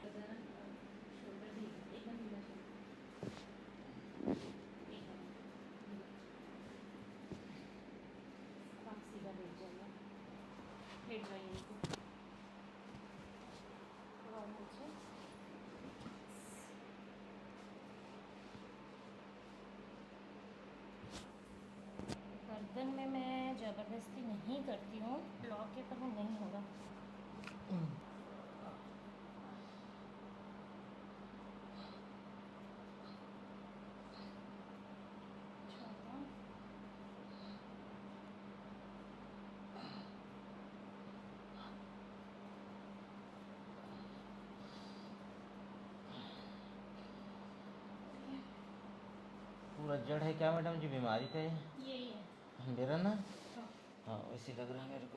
गर्दन और शोल्डर भी एकदम ढीला एकदम ढीला। अब आप सीधा लेट जाइए, लेट जाइए इनको थोड़ा और नीचे। गर्दन में मैं ज़बरदस्ती नहीं करती हूँ, लॉक के पर वो नहीं होगा। पूरा जड़ है क्या मैडम जी बीमारी का? यही है मेरा ना, हाँ। हाँ वैसे लग रहा है मेरे को।